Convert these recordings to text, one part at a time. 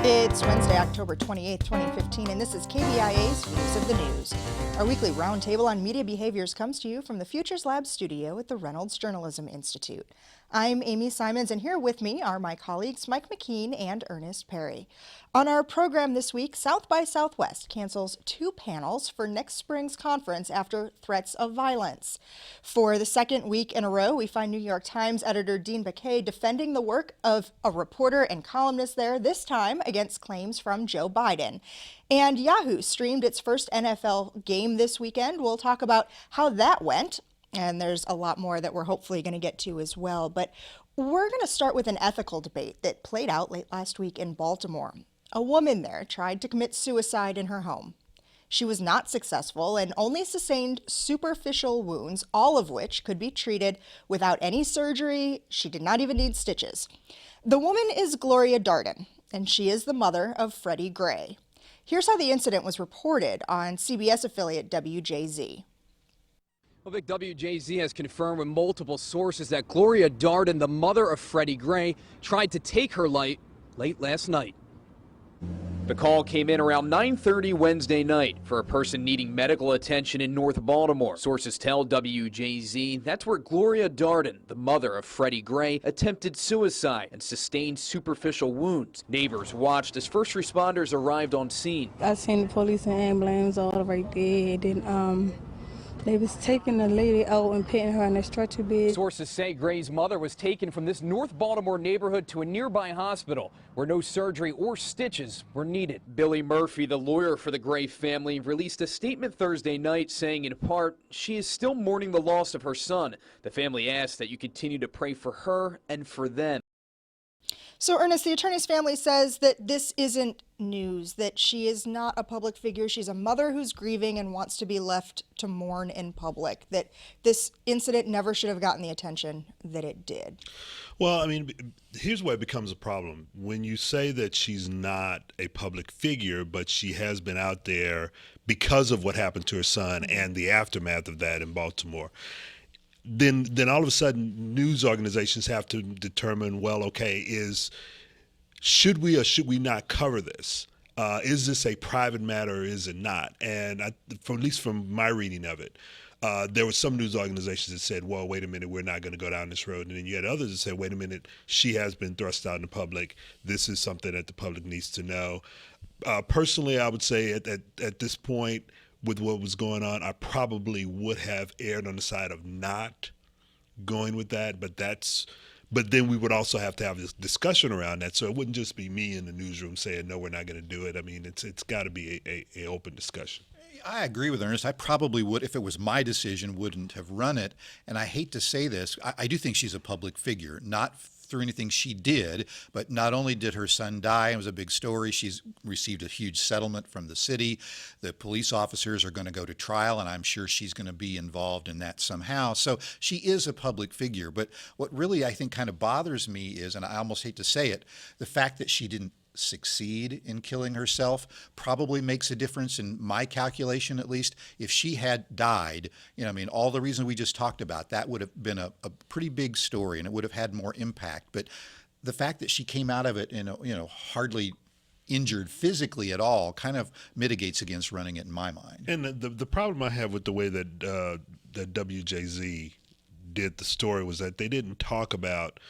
It's Wednesday, October 28th, 2015, and this is KBIA's Views of the News. Our weekly roundtable on media behaviors comes to you from the Futures Lab studio at the Reynolds Journalism Institute. I'm Amy Simons, and here with me are my colleagues Mike McKean and Earnest Perry. On our program this week, South by Southwest cancels 2 panels for next spring's conference after threats of violence. For the second week in a row, we find New York Times editor Dean Baquet defending the work of a reporter and columnist there, this time against claims from Joe Biden. And Yahoo streamed its first NFL game this weekend. We'll talk about how that went. And there's a lot more that we're hopefully going to get to as well. But we're going to start with an ethical debate that played out late last week in Baltimore. A woman there tried to commit suicide in her home. She was not successful and only sustained superficial wounds, all of which could be treated without any surgery. She did not even need stitches. The woman is Gloria Darden, and she is the mother of Freddie Gray. Here's how the incident was reported on CBS affiliate WJZ. Well, Vic, WJZ has confirmed with multiple sources that Gloria Darden, the mother of Freddie Gray, tried to take her life late last night. The call came in around 9:30 Wednesday night for a person needing medical attention in North Baltimore. Sources tell WJZ that's where Gloria Darden, the mother of Freddie Gray, attempted suicide and sustained superficial wounds. Neighbors watched as first responders arrived on scene. I seen the police and ambulance all right there. Then they was taking the lady out and putting her on a stretcher bed. Sources say Gray's mother was taken from this North Baltimore neighborhood to a nearby hospital where no surgery or stitches were needed. Billy Murphy, the lawyer for the Gray family, released a statement Thursday night saying, in part, she is still mourning the loss of her son. The family asks that you continue to pray for her and for them. So, Ernest, the attorney's family says that this isn't news, that she is not a public figure. She's a mother who's grieving and wants to be left to mourn in public, that this incident never should have gotten the attention that it did. Well, I mean, here's where it becomes a problem. When you say that she's not a public figure, but she has been out there because of what happened to her son and the aftermath of that in Baltimore, then all of a sudden news organizations have to determine, well, okay, should we or should we not cover this? Is this a private matter or is it not? And at least from my reading of it, there were some news organizations that said, well, wait a minute, we're not going to go down this road. And then you had others that said, wait a minute, she has been thrust out in the public. This is something that the public needs to know. Personally, I would say at this point, with what was going on, I probably would have erred on the side of not going with that, but then we would also have to have this discussion around that. So it wouldn't just be me in the newsroom saying, no, we're not going to do it. I mean, it's got to be a open discussion. I agree with Ernest. I probably would, if it was my decision, wouldn't have run it. And I hate to say this, I do think she's a public figure, not through anything she did, but not only did her son die, it was a big story, she's received a huge settlement from the city. The police officers are going to go to trial, and I'm sure she's going to be involved in that somehow. So she is a public figure. But what really I think kind of bothers me is, and I almost hate to say it, the fact that she didn't succeed in killing herself probably makes a difference in my calculation, at least. If she had died, I mean, all the reasons we just talked about, that would have been a pretty big story and it would have had more impact. But the fact that she came out of it hardly injured physically at all kind of mitigates against running it in my mind. And the problem I have with the way that that WJZ did the story was that they didn't talk about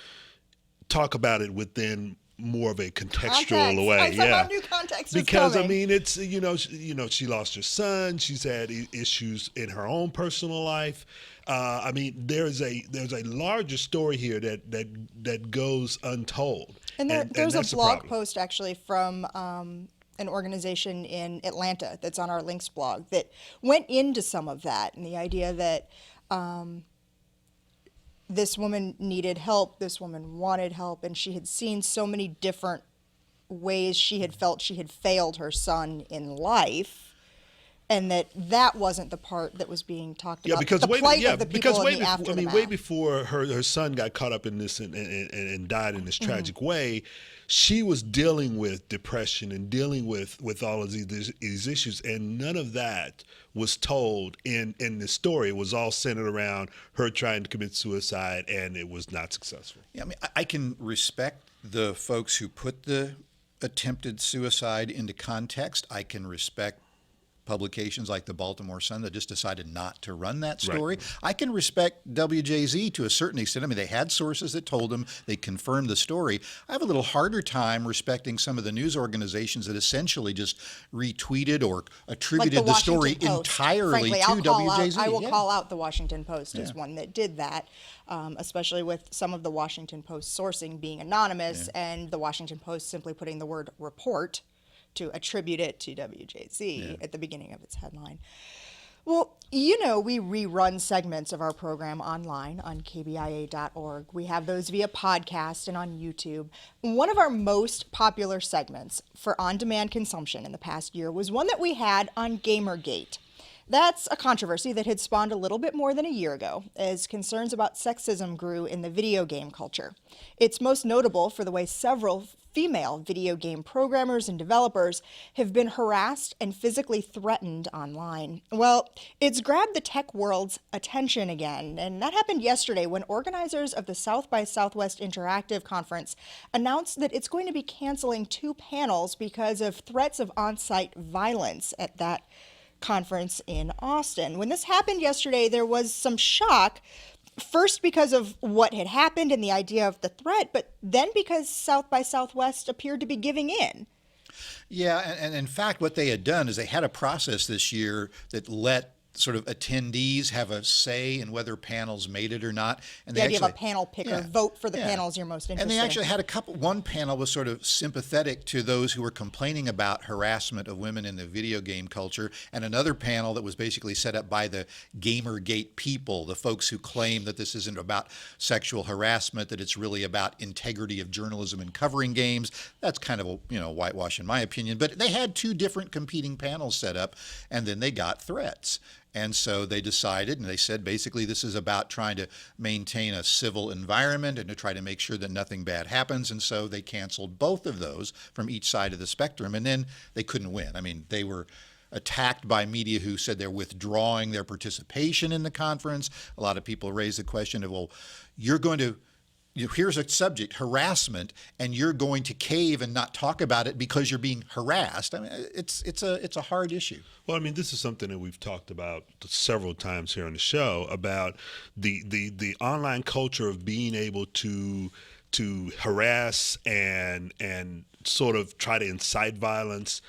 it within more of a contextual way. Yeah, new context because coming. I mean, it's she lost her son. She's had issues in her own personal life. I mean, there's a larger story here that goes untold. And there's a blog post actually from an organization in Atlanta that's on our links blog that went into some of that, and the idea that this woman needed help, this woman wanted help, and she had seen so many different ways she had felt she had failed her son in life, and that wasn't the part that was being talked about. Because the plight of the people way in the aftermath. way before her son got caught up in this and died in this tragic way, she was dealing with depression and dealing with all of these issues, and none of that was told in the story. It was all centered around her trying to commit suicide, and it was not successful. Yeah, I mean, I can respect the folks who put the attempted suicide into context. I can respect publications like the Baltimore Sun that just decided not to run that story. Right. I can respect WJZ to a certain extent. I mean, they had sources that told them, they confirmed the story. I have a little harder time respecting some of the news organizations that essentially just retweeted or attributed the story entirely to WJZ. I will call out the Washington Post as one that did that, especially with some of the Washington Post sourcing being anonymous and the Washington Post simply putting the word report to attribute it to WJZ at the beginning of its headline. Well, you know, we rerun segments of our program online on KBIA.org. We have those via podcast and on YouTube. One of our most popular segments for on-demand consumption in the past year was one that we had on Gamergate. That's a controversy that had spawned a little bit more than a year ago as concerns about sexism grew in the video game culture. It's most notable for the way several female video game programmers and developers have been harassed and physically threatened online. Well, it's grabbed the tech world's attention again, and that happened yesterday when organizers of the South by Southwest Interactive Conference announced that it's going to be canceling 2 panels because of threats of on-site violence at that conference in Austin. When this happened yesterday, there was some shock, first because of what had happened and the idea of the threat, but then because South by Southwest appeared to be giving in. Yeah, and in fact, what they had done is they had a process this year that let sort of attendees have a say in whether panels made it or not. And the idea of a panel picker, vote for the panels you're most interested in. And they actually had one panel was sort of sympathetic to those who were complaining about harassment of women in the video game culture, and another panel that was basically set up by the Gamergate people, the folks who claim that this isn't about sexual harassment, that it's really about integrity of journalism and covering games. That's kind of a whitewash in my opinion. But they had 2 different competing panels set up, and then they got threats. And so they decided, and they said basically this is about trying to maintain a civil environment and to try to make sure that nothing bad happens. And so they canceled both of those from each side of the spectrum. And then they couldn't win. I mean, they were attacked by media who said they're withdrawing their participation in the conference. A lot of people raised the question of, well, here's a subject, harassment, and you're going to cave and not talk about it because you're being harassed. I mean, it's a hard issue. Well, I mean, this is something that we've talked about several times here on the show about the online culture of being able to harass and sort of try to incite violence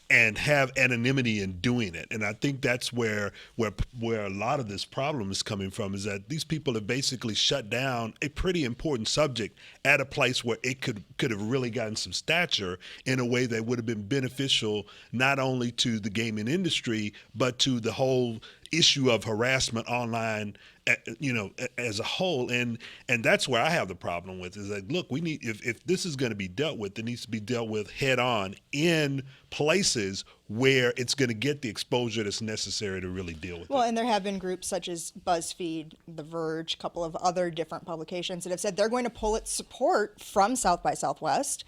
and have anonymity in doing it. And I think that's where a lot of this problem is coming from, is that these people have basically shut down a pretty important subject at a place where it could have really gotten some stature in a way that would have been beneficial not only to the gaming industry, but to the whole issue of harassment online, as a whole. And that's where I have the problem with, is that, look, we need, if this is going to be dealt with, it needs to be dealt with head on in places where it's going to get the exposure that's necessary to really deal with it. Well, and there have been groups such as BuzzFeed, The Verge, a couple of other different publications that have said they're going to pull its support from South by Southwest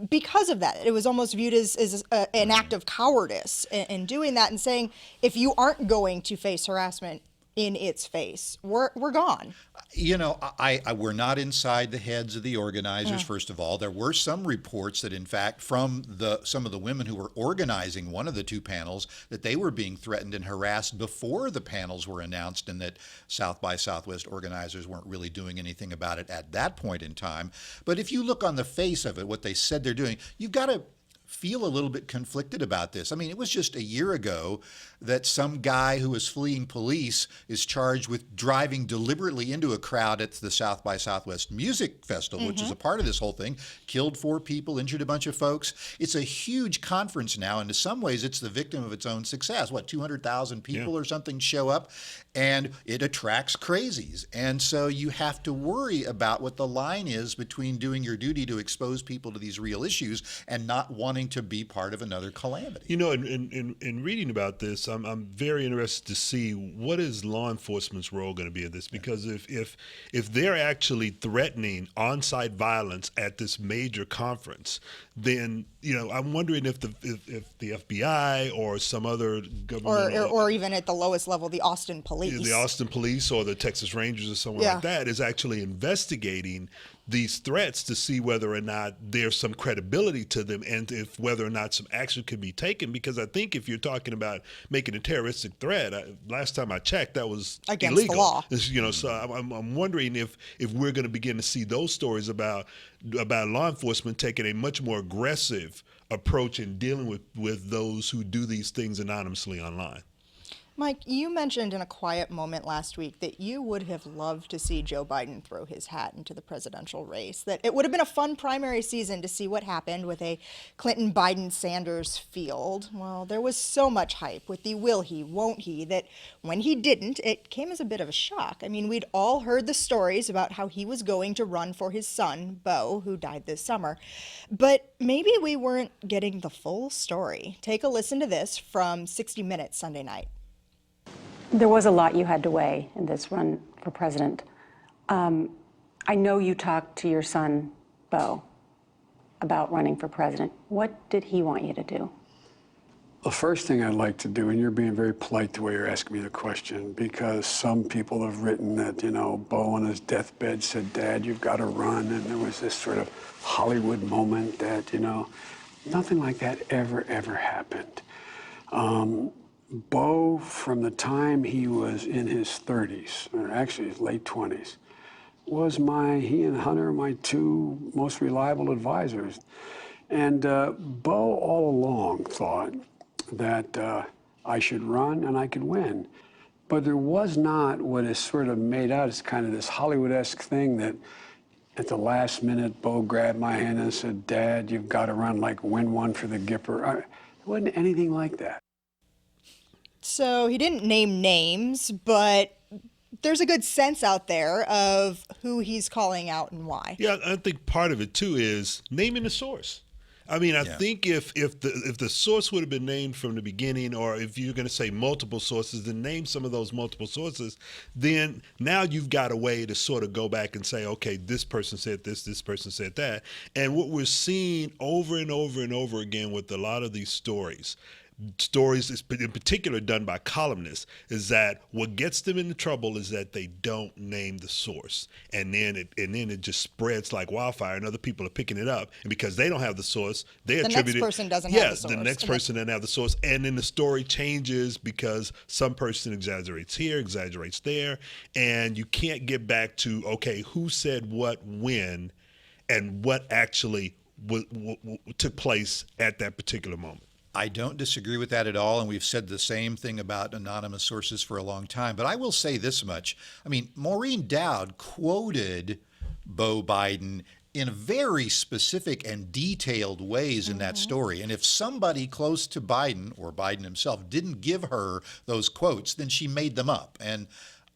because of that. It was almost viewed as an act of cowardice in doing that and saying, if you aren't going to face harassment in its face, we're gone. We're not inside the heads of the organizers, first of all. There were some reports that, in fact, from some of the women who were organizing one of the 2 panels, that they were being threatened and harassed before the panels were announced, and that South by Southwest organizers weren't really doing anything about it at that point in time. But if you look on the face of it, what they said they're doing, you've got to feel a little bit conflicted about this. I mean, it was just a year ago that some guy who was fleeing police is charged with driving deliberately into a crowd at the South by Southwest Music Festival, which is a part of this whole thing, killed 4 people, injured a bunch of folks. It's a huge conference now, and in some ways it's the victim of its own success. 200,000 people or something show up, and it attracts crazies. And so you have to worry about what the line is between doing your duty to expose people to these real issues and not wanting to be part of another calamity. In reading about this, I'm very interested to see what is law enforcement's role going to be in this, because if they're actually threatening on-site violence at this major conference, then I'm wondering if the FBI or some other government or even at the lowest level, the Austin Police, or the Texas Rangers or someone like that is actually investigating these threats to see whether or not there's some credibility to them, and if whether or not some action could be taken. Because I think if you're talking about making a terroristic threat, last time I checked, that was against illegal. the law. So I'm wondering if we're going to begin to see those stories about law enforcement taking a much more aggressive approach in dealing with those who do these things anonymously online. Mike, you mentioned in a quiet moment last week that you would have loved to see Joe Biden throw his hat into the presidential race, that it would have been a fun primary season to see what happened with a Clinton-Biden-Sanders field. Well, there was so much hype with the will he, won't he, that when he didn't, it came as a bit of a shock. I mean, we'd all heard the stories about how he was going to run for his son, Beau, who died this summer. But maybe we weren't getting the full story. Take a listen to this from 60 Minutes Sunday night. There was a lot you had to weigh in this run for president. I know you talked to your son, Beau, about running for president. What did he want you to do? The first thing I'd like to do, and you're being very polite the way you're asking me the question, because some people have written that, Beau on his deathbed said, "Dad, you've got to run." And there was this sort of Hollywood moment that, nothing like that ever happened. Beau, from the time he was in his 30s, or actually his late 20s, was he and Hunter, my two most reliable advisors. And Beau all along thought that I should run and I could win. But there was not what is sort of made out as kind of this Hollywood-esque thing that at the last minute, Beau grabbed my hand and said, "Dad, you've got to run, like win one for the Gipper." There wasn't anything like that. So he didn't name names, but there's a good sense out there of who he's calling out and why. Yeah, I think part of it too is naming the source. I mean, I think if the source would have been named from the beginning, or if you're going to say multiple sources, then name some of those multiple sources. Then now you've got a way to sort of go back and say, okay, this person said this person said that. And what we're seeing over and over and over again with a lot of these stories in particular done by columnists, is that what gets them into trouble is that they don't name the source, and then it just spreads like wildfire, and other people are picking it up, and because they don't have the source, they attribute it. The next person doesn't have the source. The next person doesn't have the source, and then the story changes because some person exaggerates here, exaggerates there, and you can't get back to, okay, who said what when, and what actually took place at that particular moment. I don't disagree with that at all, and we've said the same thing about anonymous sources for a long time. But I will say this much. I mean, Maureen Dowd quoted Beau Biden in very specific and detailed ways in that story. And if somebody close to Biden, or Biden himself, didn't give her those quotes, then she made them up. And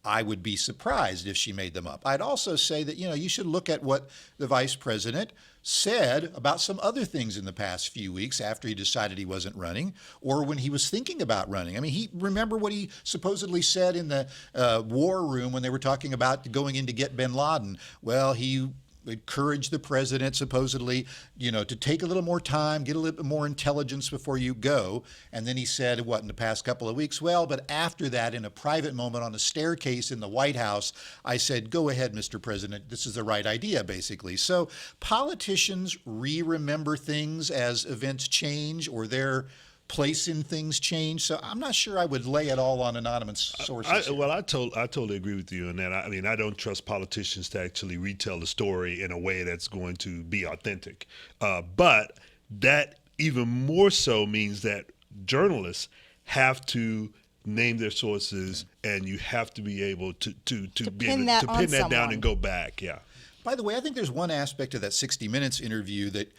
I would be surprised if she made them up. I'd also say that, you should look at what the vice president said about some other things in the past few weeks after he decided he wasn't running, or when he was thinking about running. I mean, remember what he supposedly said in the war room when they were talking about going in to get bin Laden? Well, he encouraged the president supposedly, to take a little more time, get a little bit more intelligence before you go. And then he said, in the past couple of weeks? Well, but after that, in a private moment on a staircase in the White House, I said, "Go ahead, Mr. President, this is the right idea," basically. So politicians remember things as events change or their place in things change. So I'm not sure I would lay it all on anonymous sources. I totally agree with you on that. I mean, I don't trust politicians to actually retell the story in a way that's going to be authentic. But that even more so means that journalists have to name their sources, and you have to be able to pin that down and go back. Yeah. By the way, I think there's one aspect of that 60 Minutes interview that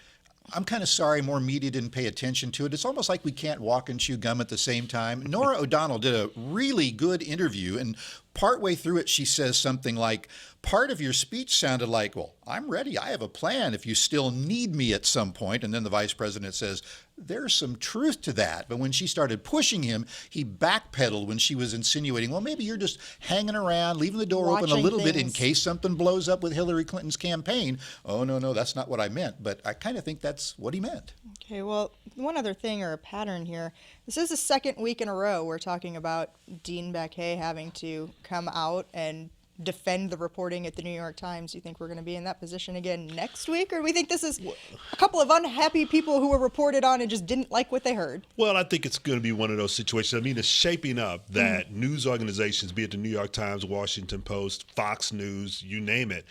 I'm kind of sorry more media didn't pay attention to it. It's almost like we can't walk and chew gum at the same time. Norah O'Donnell did a really good interview, and partway through it, she says something like, part of your speech sounded like, well, I'm ready. I have a plan if you still need me at some point. And then the vice president says, there's some truth to that. But when she started pushing him, he backpedaled when she was insinuating, well, maybe you're just hanging around, leaving the door open a little bit in case something blows up with Hillary Clinton's campaign. Oh, no, that's not what I meant. But I kind of think that's what he meant. Okay, well, one other thing or a pattern here. This is the second week in a row we're talking about Dean Baquet having to come out and defend the reporting at the New York Times. Do you think we're going to be in that position again next week? Or do we think this is a couple of unhappy people who were reported on and just didn't like what they heard? Well, I think it's going to be one of those situations. I mean, it's shaping up that news organizations, be it the New York Times, Washington Post, Fox News, you name it,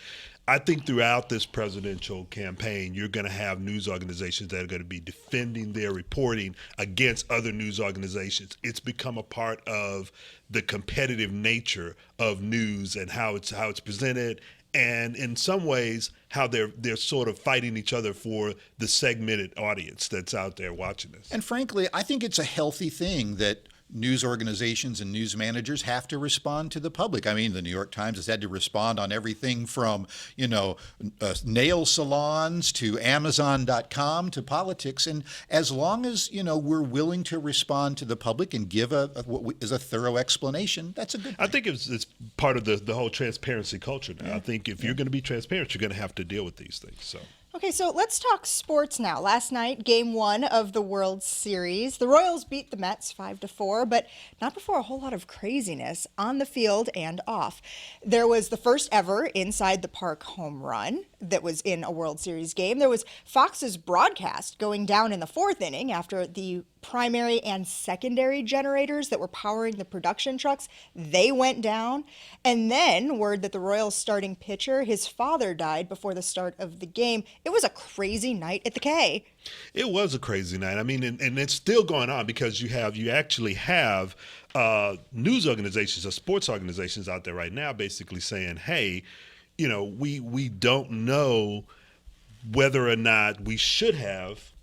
I think throughout this presidential campaign, you're going to have news organizations that are going to be defending their reporting against other news organizations. It's become a part of the competitive nature of news and how it's presented, and in some ways how they're sort of fighting each other for the segmented audience that's out there watching this. And frankly, I think it's a healthy thing that news organizations and news managers have to respond to the public. I mean, the New York Times has had to respond on everything from, nail salons to Amazon.com to politics. And as long as, we're willing to respond to the public and give what is a thorough explanation, that's a good thing. I think it's part of the whole transparency culture now. I think if you're going to be transparent, you're going to have to deal with these things. So. Okay, so let's talk sports now. Last night, Game 1 of the World Series. The Royals beat the Mets 5-4, but not before a whole lot of craziness on the field and off. There was the first ever inside the park home run that was in a World Series game. There was Fox's broadcast going down in the fourth inning after the primary and secondary generators that were powering the production trucks, they went down. And then word that the Royals starting pitcher, his father died before the start of the game. It was a crazy night at the K. It was a crazy night. I mean, and it's still going on because you actually have news organizations or sports organizations out there right now basically saying, hey, we don't know whether or not we should have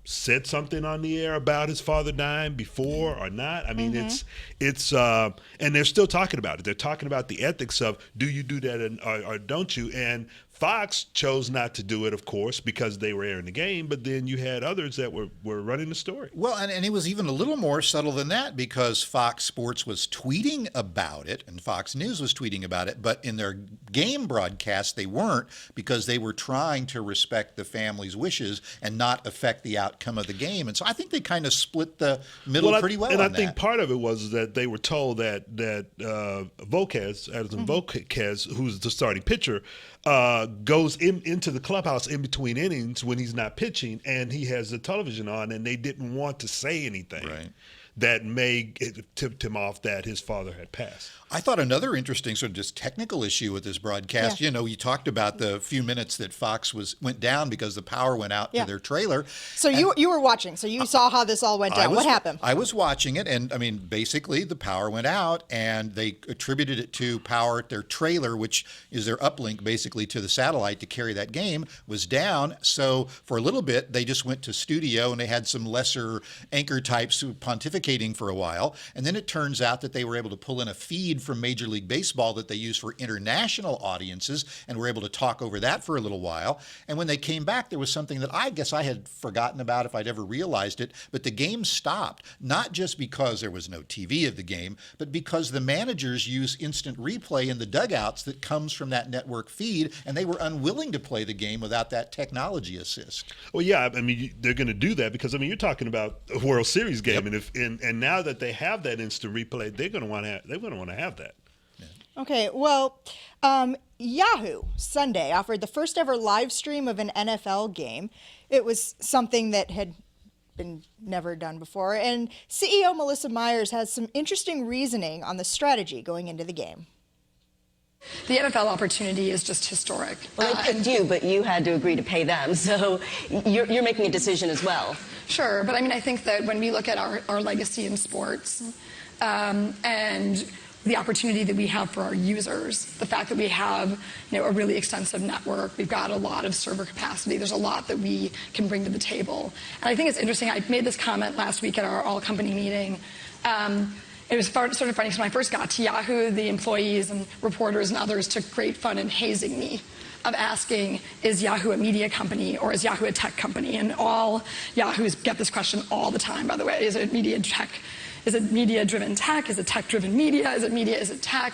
said something on the air about his father dying before or not. I mean, it's and they're still talking about it. They're talking about the ethics of, do you do that or don't you? And Fox chose not to do it, of course, because they were airing the game, but then you had others that were running the story. Well, and it was even a little more subtle than that because Fox Sports was tweeting about it and Fox News was tweeting about it, but in their game broadcast, they weren't, because they were trying to respect the family's wishes and not affect the outcome of the game. And so I think they kind of split the middle pretty well on that. And I think part of it was that they were told that Volquez, who's the starting pitcher, goes into the clubhouse in between innings when he's not pitching, and he has the television on, and they didn't want to say anything that may tipped him off that his father had passed. I thought another interesting sort of just technical issue with this broadcast, you talked about the few minutes that Fox went down because the power went out to their trailer. So you were watching, so you saw how this all went down. What happened? I was watching it, and I mean, basically the power went out, and they attributed it to power at their trailer, which is their uplink basically to the satellite to carry that game, was down. So for a little bit, they just went to studio, and they had some lesser anchor types pontificating for a while. And then it turns out that they were able to pull in a feed from Major League Baseball that they use for international audiences, and were able to talk over that for a little while. And when they came back, there was something that I guess I had forgotten about if I'd ever realized it, but the game stopped, not just because there was no TV of the game, but because the managers use instant replay in the dugouts that comes from that network feed, and they were unwilling to play the game without that technology assist. Well, yeah, I mean, they're going to do that because, I mean, you're talking about a World Series game, and now that they have that instant replay, they're going to want to have that. Okay, well, Yahoo Sunday offered the first ever live stream of an NFL game. It was something that had been never done before, and CEO Melissa Myers has some interesting reasoning on the strategy going into the game. The NFL opportunity is just historic. Well, they picked you, but you had to agree to pay them, so you're making a decision as well. Sure, but I mean, I think that when we look at our legacy in sports and the opportunity that we have for our users, the fact that we have a really extensive network, we've got a lot of server capacity, there's a lot that we can bring to the table. And I think it's interesting, I made this comment last week at our all-company meeting. it was sort of funny because when I first got to Yahoo, the employees and reporters and others took great fun in hazing me, of asking, is Yahoo a media company or is Yahoo a tech company? And all Yahoos get this question all the time, by the way. Is it media tech? Is it media-driven tech? Is it tech-driven media? Is it media? Is it tech?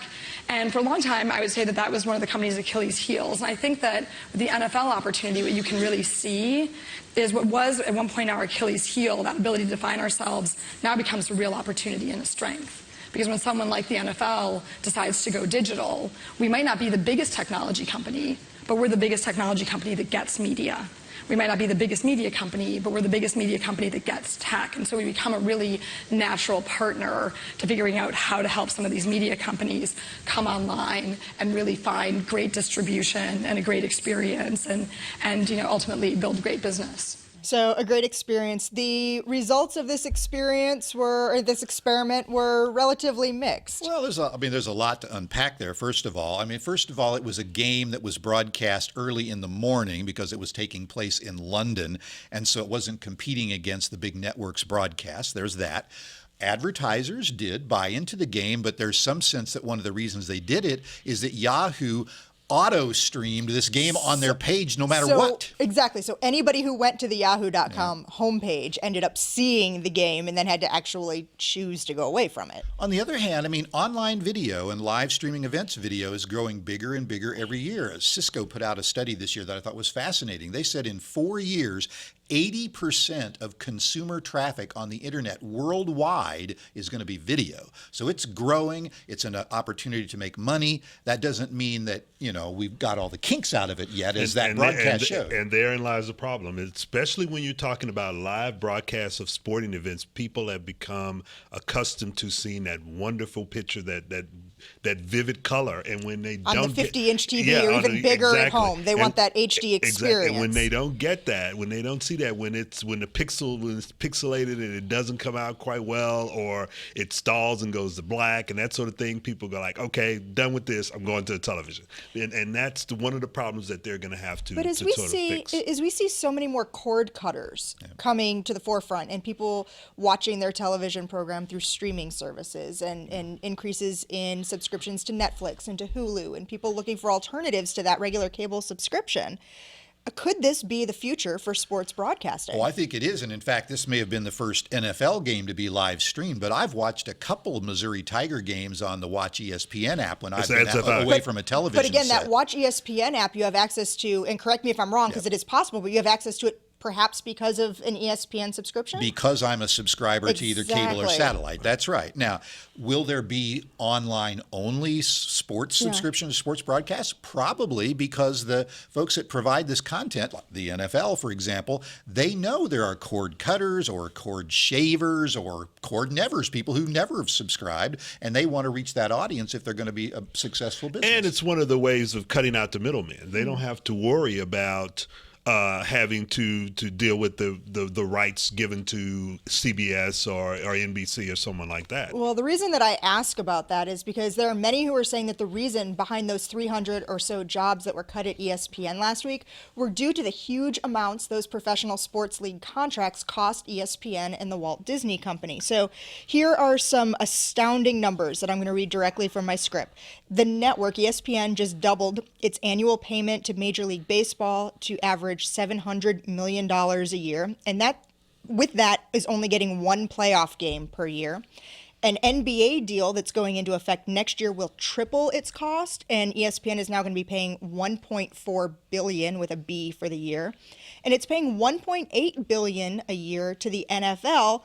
And for a long time, I would say that that was one of the company's Achilles heels. And I think that with the NFL opportunity, what you can really see is what was at one point our Achilles heel, that ability to define ourselves, now becomes a real opportunity and a strength. Because when someone like the NFL decides to go digital, we might not be the biggest technology company, but we're the biggest technology company that gets media. We might not be the biggest media company, but we're the biggest media company that gets tech. And so we become a really natural partner to figuring out how to help some of these media companies come online and really find great distribution and a great experience and ultimately build great business. So a great experience. The results of this experiment were relatively mixed. Well, there's a lot to unpack there. First of all, it was a game that was broadcast early in the morning because it was taking place in London, and so it wasn't competing against the big networks' broadcast. There's that. Advertisers did buy into the game, but there's some sense that one of the reasons they did it is that Yahoo auto-streamed this game on their page no matter what. Exactly. So anybody who went to the yahoo.com homepage ended up seeing the game and then had to actually choose to go away from it. On the other hand, online video and live streaming events video is growing bigger and bigger every year. Cisco put out a study this year that I thought was fascinating. They said in 4 years, 80% of consumer traffic on the internet worldwide is going to be video. So it's growing. It's an opportunity to make money. That doesn't mean that, we've got all the kinks out of it yet, as that broadcast showed. And therein lies the problem, especially when you're talking about live broadcasts of sporting events. People have become accustomed to seeing that wonderful picture, that vivid color, and when they on don't the 50-inch TV or even bigger at home, they want that HD experience. Exactly. And when they don't get that, when they don't see that, when it's pixelated and it doesn't come out quite well, or it stalls and goes to black and that sort of thing, people go like, okay, done with this, I'm going to the television. And that's one of the problems that they're going to have to fix. As we see so many more cord cutters coming to the forefront and people watching their television program through streaming services and increases in subscriptions to Netflix and to Hulu and people looking for alternatives to that regular cable subscription. Could this be the future for sports broadcasting? Well, I think it is. And in fact, this may have been the first NFL game to be live streamed, but I've watched a couple of Missouri Tiger games on the Watch ESPN app when I've been away from a television But again, set. that Watch ESPN app you have access to, and correct me if I'm wrong, because it is possible, but you have access to it perhaps because of an ESPN subscription? Because I'm a subscriber to either cable or satellite. That's right. Now, will there be online-only sports subscriptions, sports broadcasts? Probably, because the folks that provide this content, like the NFL, for example, they know there are cord cutters or cord shavers or cord nevers, people who never have subscribed, and they want to reach that audience if they're going to be a successful business. And it's one of the ways of cutting out the middlemen. They don't have to worry about having to deal with the rights given to CBS or NBC or someone like that. Well, the reason that I ask about that is because there are many who are saying that the reason behind those 300 or so jobs that were cut at ESPN last week were due to the huge amounts those professional sports league contracts cost ESPN and the Walt Disney Company. So here are some astounding numbers that I'm going to read directly from my script. The network, ESPN, just doubled its annual payment to Major League Baseball to average $700 million a year. And that is only getting one playoff game per year. An NBA deal that's going into effect next year will triple its cost, and ESPN is now going to be paying $1.4 billion with a B for the year. And it's paying $1.8 billion a year to the NFL.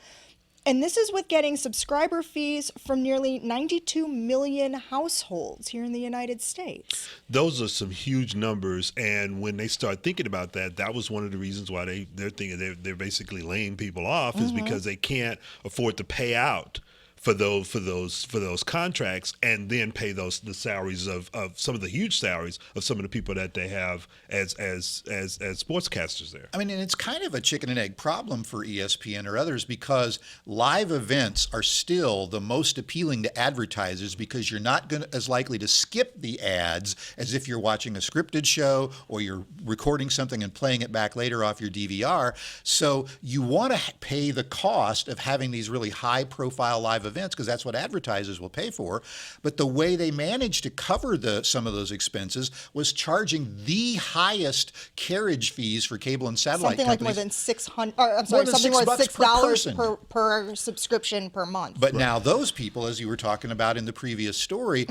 And this is with getting subscriber fees from nearly 92 million households here in the United States. Those are some huge numbers, and when they start thinking about that, that was one of the reasons why they're thinking they're basically laying people off, is because they can't afford to pay out for those contracts and then pay the salaries of some of the huge salaries of some of the people that they have as sportscasters there. And it's kind of a chicken and egg problem for ESPN or others, because live events are still the most appealing to advertisers, because you're not as likely to skip the ads as if you're watching a scripted show or you're recording something and playing it back later off your DVR. So you want to pay the cost of having these really high profile live events events because that's what advertisers will pay for. But the way they managed to cover some of those expenses was charging the highest carriage fees for cable and satellite something companies. like more than something more than $6 per subscription per month. But now those people, as you were talking about in the previous story,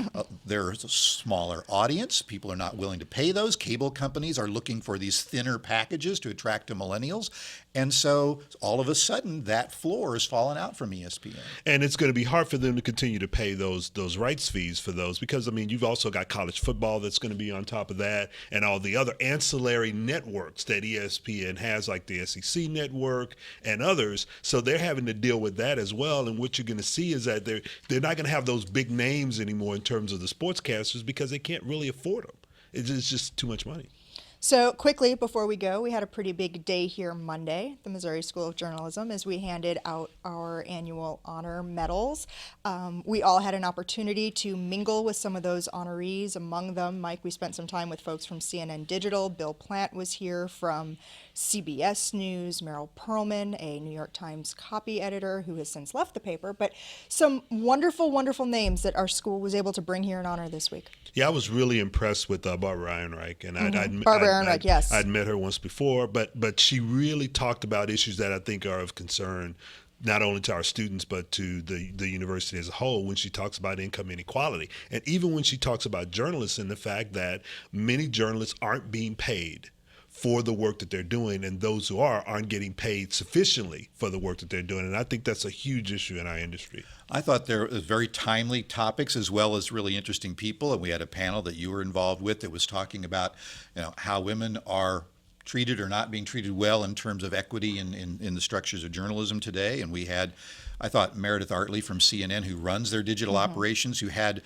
there's a smaller audience. People are not willing to pay those. Cable companies are looking for these thinner packages to attract to millennials. And so all of a sudden that floor has fallen out from ESPN. And it's going to be hard for them to continue to pay those rights fees for those because, I mean, you've also got college football that's going to be on top of that and all the other ancillary networks that ESPN has, like the SEC network and others. So they're having to deal with that as well. And what you're going to see is that they're not going to have those big names anymore in terms of the sportscasters because they can't really afford them. It's just too much money. So quickly, before we go, we had a pretty big day here Monday at the Missouri School of Journalism as we handed out our annual honor medals. We all had an opportunity to mingle with some of those honorees. Among them, Mike, we spent some time with folks from CNN Digital. Bill Plant was here from CBS News, Merrill Perlman, a New York Times copy editor who has since left the paper, but some wonderful, wonderful names that our school was able to bring here in honor this week. Yeah, I was really impressed with Barbara Ehrenreich, and yes. I'd met her once before, but she really talked about issues that I think are of concern not only to our students but to the university as a whole when she talks about income inequality, and even when she talks about journalists and the fact that many journalists aren't being paid for the work that they're doing, and those who aren't getting paid sufficiently for the work that they're doing. And I think that's a huge issue in our industry. I thought there was very timely topics as well as really interesting people. And we had a panel that you were involved with that was talking about, how women are treated or not being treated well in terms of equity in the structures of journalism today. And we had, I thought, Meredith Artley from CNN, who runs their digital operations, who had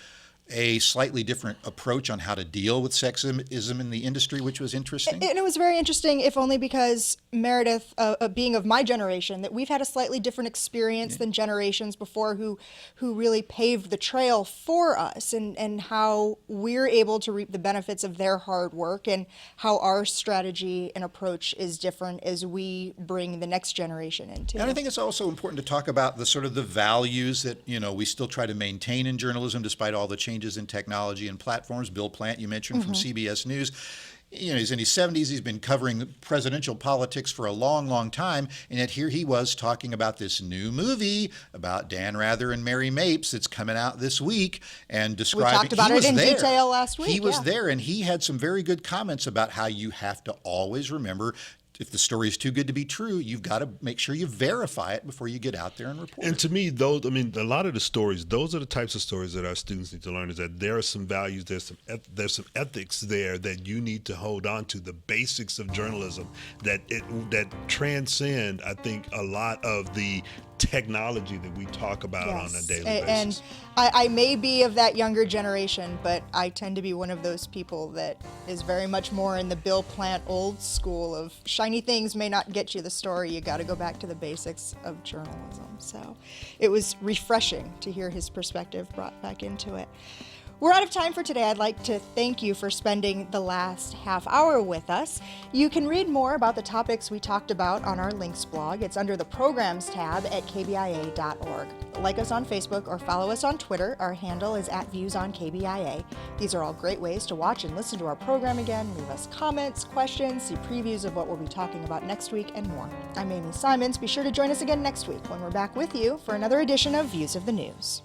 a slightly different approach on how to deal with sexism in the industry, which was interesting. And it was very interesting, if only because Meredith, being of my generation, that we've had a slightly different experience than generations before who really paved the trail for us, and how we're able to reap the benefits of their hard work, and how our strategy and approach is different as we bring the next generation into. And I think it's also important to talk about the sort of the values that, we still try to maintain in journalism despite all the changes in technology and platforms. Bill Plant, you mentioned, from CBS News. He's in his 70s. He's been covering presidential politics for a long, long time. And yet here he was talking about this new movie about Dan Rather and Mary Mapes that's coming out this week, and describing. We talked about it in detail last week. He was there, and he had some very good comments about how you have to always remember, if the story is too good to be true, you've got to make sure you verify it before you get out there and report it. And to me, a lot of the stories, those are the types of stories that our students need to learn, is that there are some values, there's some ethics there that you need to hold on to, the basics of journalism that transcend, I think, a lot of the technology that we talk about on a daily basis. And I may be of that younger generation, but I tend to be one of those people that is very much more in the Bill Plant old school of shiny things may not get you the story. You got to go back to the basics of journalism. So it was refreshing to hear his perspective brought back into it. We're out of time for today. I'd like to thank you for spending the last half hour with us. You can read more about the topics we talked about on our links blog. It's under the Programs tab at KBIA.org. Like us on Facebook or follow us on Twitter. Our handle is @ViewsOnKBIA. These are all great ways to watch and listen to our program again, leave us comments, questions, see previews of what we'll be talking about next week, and more. I'm Amy Simons. Be sure to join us again next week when we're back with you for another edition of Views of the News.